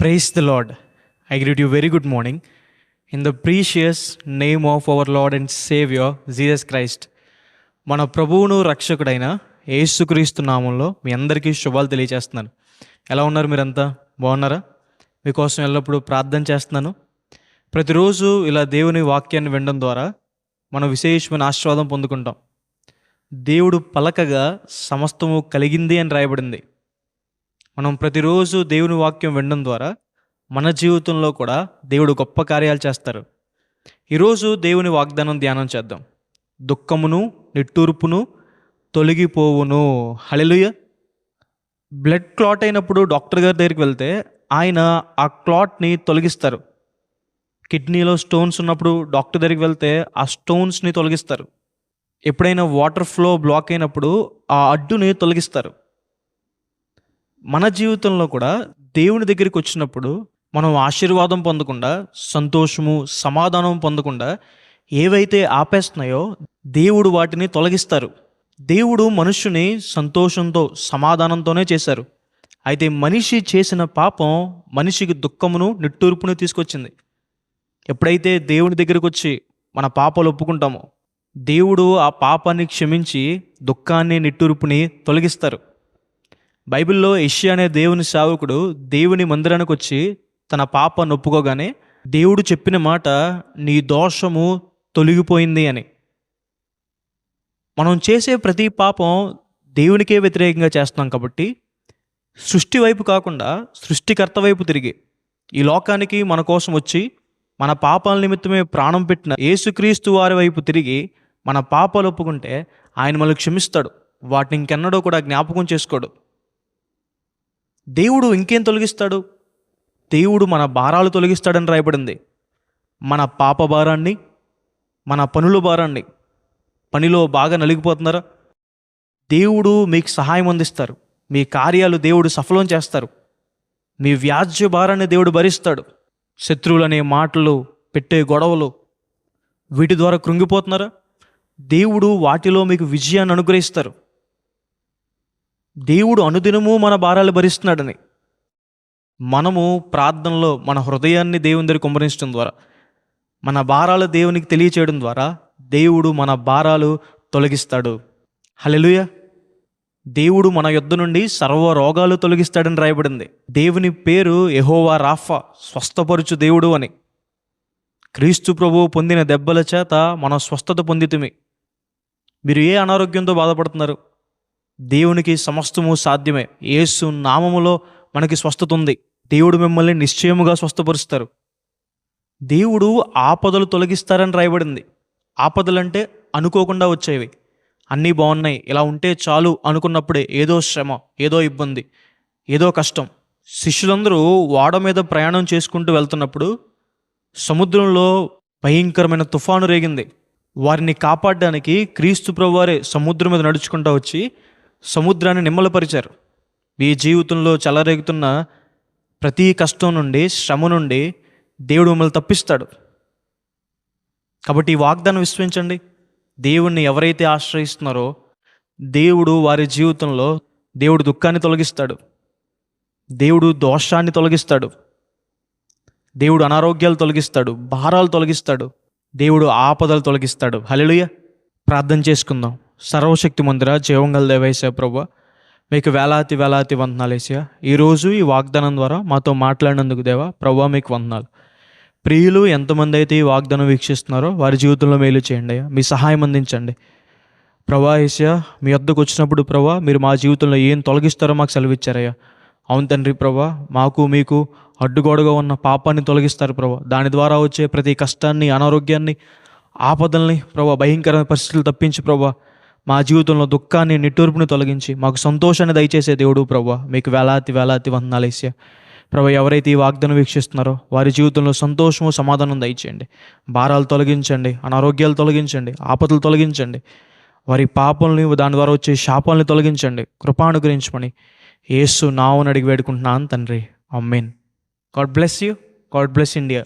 Praise the Lord. I greet you very good morning in the precious name of our Lord and Savior Jesus Christ. మన ప్రభువును రక్షకుడైన యేసుక్రీస్తు నామంలో మీ అందరికీ శుభాలు తెలియజేస్తున్నాను. ఎలా ఉన్నారు? మీరంతా బాగున్నారా? మీకోసం ఎల్లప్పుడూ ప్రార్థన చేస్తున్నాను. ప్రతిరోజు ఇలా దేవుని వాక్యాన్ని వినడం ద్వారా మనం విశేషమైన ఆశీర్వాదం పొందుకుంటాం. దేవుడు పలకగా సమస్తము కలిగింది అని రాయబడింది. మనం ప్రతిరోజు దేవుని వాక్యం వినడం ద్వారా మన జీవితంలో కూడా దేవుడు గొప్ప కార్యాలు చేస్తారు. ఈరోజు దేవుని వాగ్దానం ధ్యానం చేద్దాం. దుఃఖమును నిట్టూర్పును తొలగిపోవును. హల్లెలూయా. బ్లడ్ క్లాట్ అయినప్పుడు డాక్టర్ గారి దగ్గరికి వెళ్తే ఆయన ఆ క్లాట్ని తొలగిస్తారు. కిడ్నీలో స్టోన్స్ ఉన్నప్పుడు డాక్టర్ దగ్గరికి వెళ్తే ఆ స్టోన్స్ని తొలగిస్తారు. ఎప్పుడైనా వాటర్ ఫ్లో బ్లాక్ అయినప్పుడు ఆ అడ్డుని తొలగిస్తారు. మన జీవితంలో కూడా దేవుని దగ్గరికి వచ్చినప్పుడు మనం ఆశీర్వాదం పొందకుండా, సంతోషము సమాధానం పొందకుండా ఏవైతే ఆపేస్తున్నాయో దేవుడు వాటిని తొలగిస్తారు. దేవుడు మనుష్యుని సంతోషంతో సమాధానంతోనే చేశారు. అయితే మనిషి చేసిన పాపం మనిషికి దుఃఖమును నిట్టూర్పును తీసుకొచ్చింది. ఎప్పుడైతే దేవుని దగ్గరికి వచ్చి మన పాపాలు ఒప్పుకుంటామో దేవుడు ఆ పాపాన్ని క్షమించి దుఃఖాన్ని నిట్టూర్పుని తొలగిస్తారు. బైబిల్లో యెషయా అనే దేవుని సేవకుడు దేవుని మందిరానికి వచ్చి తన పాపాన్ని ఒప్పుకోగానే దేవుడు చెప్పిన మాట, నీ దోషము తొలగిపోయింది అని. మనం చేసే ప్రతి పాపం దేవునికే వ్యతిరేకంగా చేస్తున్నాం కాబట్టి సృష్టి వైపు కాకుండా సృష్టికర్త వైపు తిరిగి ఈ లోకానికి మన కోసం వచ్చి మన పాపాల నిమిత్తమే ప్రాణం పెట్టిన యేసుక్రీస్తు వారి వైపు తిరిగి మన పాపాలు ఒప్పుకుంటే ఆయన మనల్ని క్షమిస్తాడు. వాటిని ఇంకెన్నడూ కూడా జ్ఞాపకం చేసుకోడు. దేవుడు ఇంకేం తొలగిస్తాడు? దేవుడు మన భారాలు తొలగిస్తాడని రాయబడింది. మన పాప భారాన్ని, మన పనుల భారాన్ని. పనిలో బాగా నలిగిపోతున్నారా? దేవుడు మీకు సహాయం అందిస్తారు. మీ కార్యాలు దేవుడు సఫలం చేస్తారు. మీ వ్యాజ్య భారాన్ని దేవుడు భరిస్తాడు. శత్రువులనే మాటలు, పెట్టే గొడవలు, వీటి ద్వారా కృంగిపోతున్నారా? దేవుడు వాటిలో మీకు విజయాన్ని అనుగ్రహిస్తారు. దేవుడు అనుదినము మన భారాలు భరిస్తున్నాడని మనము ప్రార్థనలో మన హృదయాన్ని దేవుని దగ్గర కుమ్మరించడం ద్వారా, మన భారాలు దేవునికి తెలియచేయడం ద్వారా దేవుడు మన భారాలు తొలగిస్తాడు. హల్లెలూయా. దేవుడు మన యొద్ద నుండి సర్వ రోగాలు తొలగిస్తాడని రాయబడింది. దేవుని పేరు యెహోవా రాఫా, స్వస్థపరుచు దేవుడు అని. క్రీస్తు ప్రభువు పొందిన దెబ్బల చేత మనం స్వస్థత పొందితిమి. మీరు ఏ అనారోగ్యంతో బాధపడుతున్నారు? దేవునికి సమస్తము సాధ్యమే. యేసు నామములో మనకి స్వస్థత ఉంది. దేవుడు మిమ్మల్ని నిశ్చయముగా స్వస్థపరుస్తారు. దేవుడు ఆపదలు తొలగిస్తారని రాయబడింది. ఆపదలంటే అనుకోకుండా వచ్చేవి. అన్నీ బాగున్నాయి, ఇలా ఉంటే చాలు అనుకున్నప్పుడే ఏదో శ్రమ, ఏదో ఇబ్బంది, ఏదో కష్టం. శిష్యులందరూ ఓడ మీద ప్రయాణం చేసుకుంటూ వెళ్తున్నప్పుడు సముద్రంలో భయంకరమైన తుఫాను రేగింది. వారిని కాపాడడానికి క్రీస్తు ప్రభువారే సముద్రం మీద నడుచుకుంటూ వచ్చి సముద్రాన్ని నిమ్మలపరిచారు. మీ జీవితంలో చెలరేగుతున్న ప్రతి కష్టం నుండి, శ్రమ నుండి దేవుడు మిమ్మల్ని తప్పిస్తాడు. కాబట్టి ఈ వాగ్దానం విశ్వసించండి. దేవుణ్ణి ఎవరైతే ఆశ్రయిస్తున్నారో దేవుడు వారి జీవితంలో దేవుడు దుఃఖాన్ని తొలగిస్తాడు. దేవుడు దోషాన్ని తొలగిస్తాడు. దేవుడు అనారోగ్యాలు తొలగిస్తాడు. భారాలు తొలగిస్తాడు. దేవుడు ఆపదలు తొలగిస్తాడు. హల్లెలూయా. ప్రార్థన చేసుకుందాం. సర్వశక్తి మందిర జీవంగల దేవయేసయ్య ప్రభువా, మీకు వేలాది వందనాలు యేసయ్య. ఈరోజు ఈ వాగ్దానం ద్వారా మాతో మాట్లాడినందుకు దేవా ప్రభువా మీకు వందనాలు. ప్రియులు ఎంతమంది అయితే ఈ వాగ్దానం వీక్షిస్తున్నారో వారి జీవితంలో మేలు చేయండి అయ్యా. మీ సహాయం అందించండి ప్రభువా. యేసయ్య, మీ వద్దకు వచ్చినప్పుడు ప్రభువా మీరు మా జీవితంలో ఏం తొలగిస్తారో మాకు సెలవిచ్చారయ్యా. అవును తండ్రి ప్రభువా, మాకు మీకు అడ్డుగోడగా ఉన్న పాపాన్ని తొలగిస్తారు ప్రభువా. దాని ద్వారా వచ్చే ప్రతి కష్టాన్ని, అనారోగ్యాన్ని, ఆపదల్ని ప్రభువా, భయంకరమైన పరిస్థితులు తప్పించి ప్రభువా మా జీవితంలో దుఃఖాన్ని, నిట్టూర్పుని తొలగించి మాకు సంతోషాన్ని దయచేసే దేవుడు ప్రభువా మీకు వేలాది వందనాలు యేసయ్య. ప్రభువా, ఎవరైతే ఈ వాగ్దానం వీక్షిస్తున్నారో వారి జీవితంలో సంతోషము, సమాధానం దయచేయండి. భారాలు తొలగించండి, అనారోగ్యాలు తొలగించండి, ఆపదలు తొలగించండి. వారి పాపల్ని, దాని ద్వారా వచ్చే శాపాలని తొలగించండి. కృపానుగ్రహించమని యేసు నామమున అడిగి వేడుకుంటున్నాను తండ్రి. Amen. God bless you. God bless India.